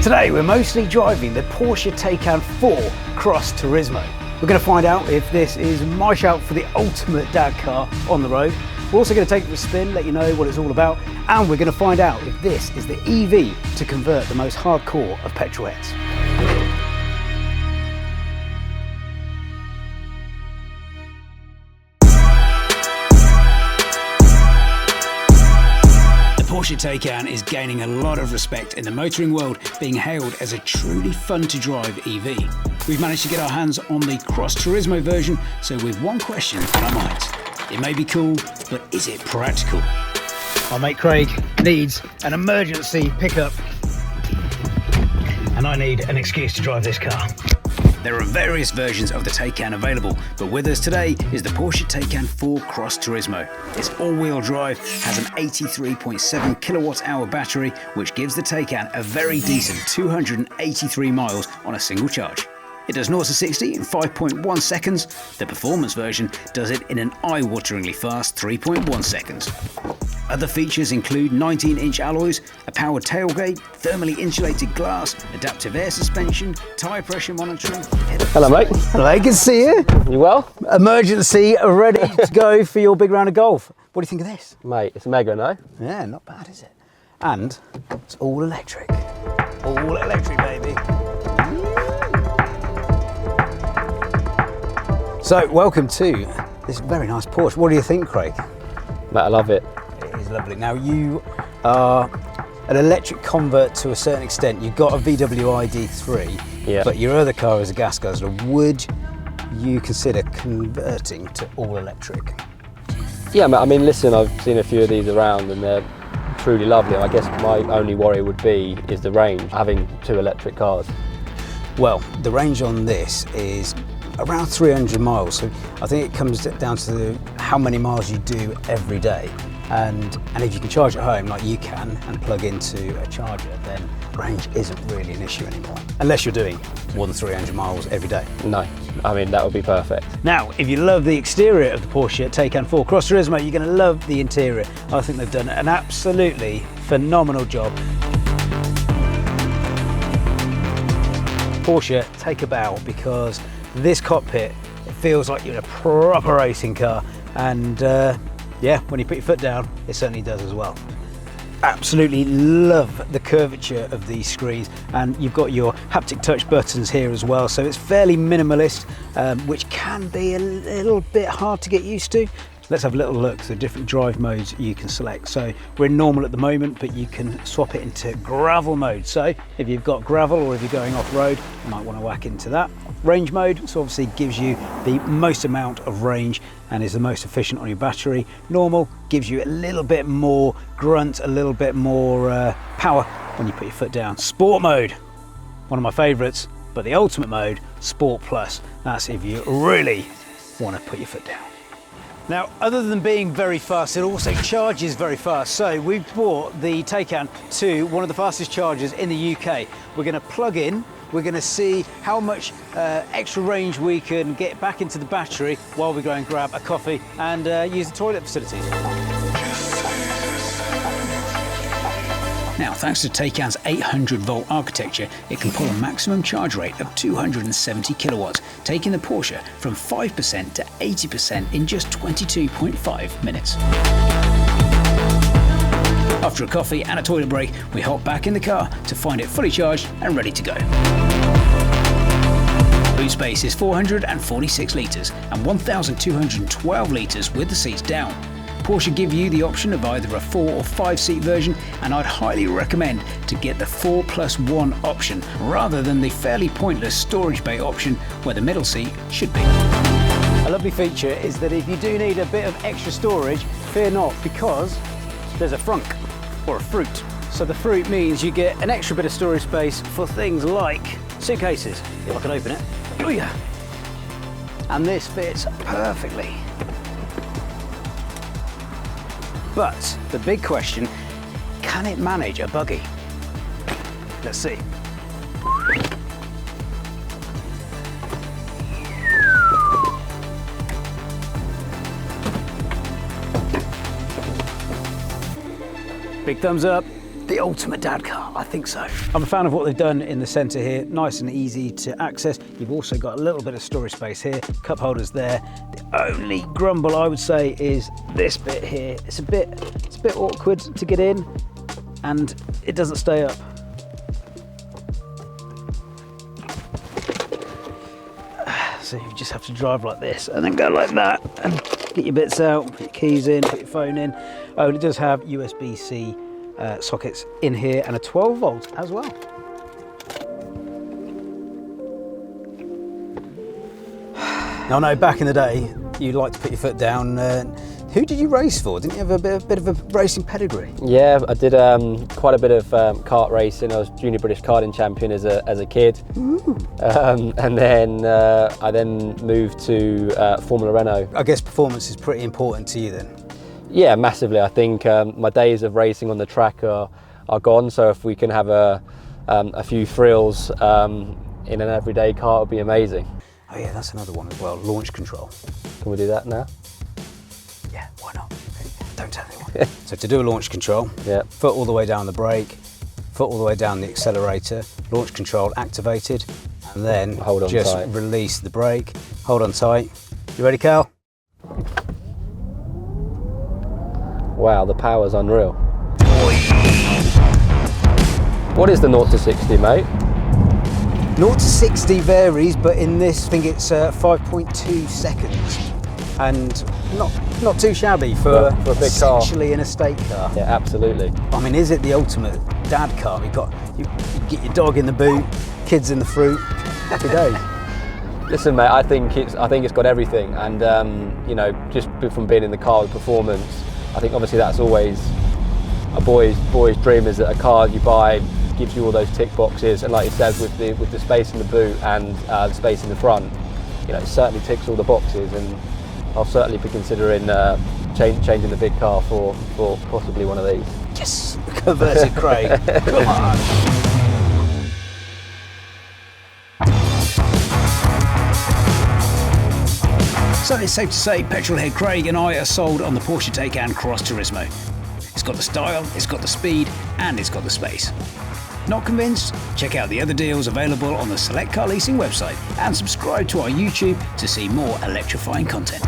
Today we're mostly driving the Porsche Taycan 4 Cross Turismo. We're going to find out if this is my shout for the ultimate dad car on the road. We're also going to take it for a spin, let you know what it's all about, and we're going to find out if this is the EV to convert the most hardcore of petrol heads. Porsche Taycan is gaining a lot of respect in the motoring world, being hailed as a truly fun to drive EV. We've managed to get our hands on the Cross Turismo version, so with one question on our minds. It may be cool, but is it practical? Our mate Craig needs an emergency pickup, and I need an excuse to drive this car. There are various versions of the Taycan available, but with us today is the Porsche Taycan 4 Cross Turismo. It's all-wheel drive, has an 83.7 kilowatt-hour battery, which gives the Taycan a very decent 283 miles on a single charge. It does 0 to 60 in 5.1 seconds. The performance version does it in an eye-wateringly fast 3.1 seconds. Other features include 19-inch alloys, a powered tailgate, thermally insulated glass, adaptive air suspension, tyre pressure monitoring. Hello mate. Hello, good to see you. You well? Emergency, ready to go for your big round of golf. What do you think of this? Mate, it's mega, no? Yeah, not bad, is it? And it's all electric. All electric, baby. So, welcome to this very nice Porsche. What do you think, Craig? Mate, I love it. It is lovely. Now, you are an electric convert to a certain extent. You've got a VW ID3, but your other car is a gas guzzler. Would you consider converting to all electric? Yeah, mate, I mean, listen, I've seen a few of these around and they're truly lovely. I guess my only worry would be is the range, having two electric cars. Well, the range on this is around 300 miles, so I think it comes down to how many miles you do every day, and if you can charge at home like you can and plug into a charger, then range isn't really an issue anymore, unless you're doing more than 300 miles every day. No, I mean that would be perfect. Now, if you love the exterior of the Porsche Taycan 4 Cross Turismo, you're going to love the interior. I think they've done an absolutely phenomenal job. Porsche, take a bow, because this cockpit, it feels like you're in a proper racing car, and yeah, when you put your foot down, it certainly does as well. Absolutely love the curvature of these screens, and you've got your haptic touch buttons here as well, so it's fairly minimalist, which can be a little bit hard to get used to. Let's have a little look at the different drive modes you can select. So we're in normal at the moment, but you can swap it into gravel mode. So if you've got gravel or if you're going off-road, you might want to whack into that. Range mode, so obviously gives you the most amount of range and is the most efficient on your battery. Normal gives you a little bit more grunt, a little bit more power when you put your foot down. Sport mode, one of my favorites, but the ultimate mode, Sport Plus. That's if you really want to put your foot down. Now, other than being very fast, it also charges very fast. So we've brought the Taycan to one of the fastest chargers in the UK. We're going to plug in, we're going to see how much extra range we can get back into the battery while we go and grab a coffee and use the toilet facilities. Now, thanks to Taycan's 800-volt architecture, it can pull a maximum charge rate of 270 kilowatts, taking the Porsche from 5% to 80% in just 22.5 minutes. After a coffee and a toilet break, we hop back in the car to find it fully charged and ready to go. Boot space is 446 litres and 1,212 litres with the seats down. Porsche give you the option of either a 4 or 5 seat version, and I'd highly recommend to get the 4+1 option rather than the fairly pointless storage bay option where the middle seat should be. A lovely feature is that if you do need a bit of extra storage, fear not, because there's a frunk or a fruit. So the fruit means you get an extra bit of storage space for things like suitcases. If I can open it. Oh yeah. And this fits perfectly. But the big question, can it manage a buggy? Let's see. Big thumbs up. the ultimate dad car? I think so. I'm a fan of what they've done in the centre here, nice and easy to access. You've also got a little bit of storage space here, cup holders there. The only grumble I would say is this bit here. It's a bit awkward to get in, and it doesn't stay up. So you just have to drive like this and then go like that and get your bits out, put your keys in, put your phone in. Oh, and it does have USB-C sockets in here and a 12 volt as well. Now I know back in the day you like to put your foot down. Who did you race for? Didn't you have a bit of a racing pedigree? Yeah, I did quite a bit of kart racing. I was junior British karting champion as a kid. And then I moved to Formula Renault. I guess performance is pretty important to you then? Yeah, massively. I think my days of racing on the track are gone. So if we can have a few thrills in an everyday car, it would be amazing. Oh yeah, that's another one as well, launch control. Can we do that now? Yeah, why not? Don't tell anyone. So to do a launch control, yeah, foot all the way down the brake, foot all the way down the accelerator, launch control activated, and then hold on just tight. Release the brake, hold on tight. You ready, Cal? Wow, the power's unreal. What is the 0 to 60, mate? 0 to 60 varies, but in this, I think it's 5.2 seconds. And not too shabby for a big car. Essentially an estate car. Yeah, absolutely. I mean, is it the ultimate dad car? You get your dog in the boot, kids in the fruit, happy days. Listen, mate, I think it's got everything, and you know, just from being in the car with performance, I think obviously that's always a boy's dream, is that a car you buy gives you all those tick boxes, and like you said, with the space in the boot and the space in the front, you know, it certainly ticks all the boxes, and I'll certainly be considering changing the big car for possibly one of these. Yes, converted Craig. Come on. So it's safe to say petrolhead Craig and I are sold on the Porsche Taycan Cross Turismo. It's got the style, it's got the speed, and it's got the space. Not convinced? Check out the other deals available on the Select Car Leasing website and subscribe to our YouTube to see more electrifying content.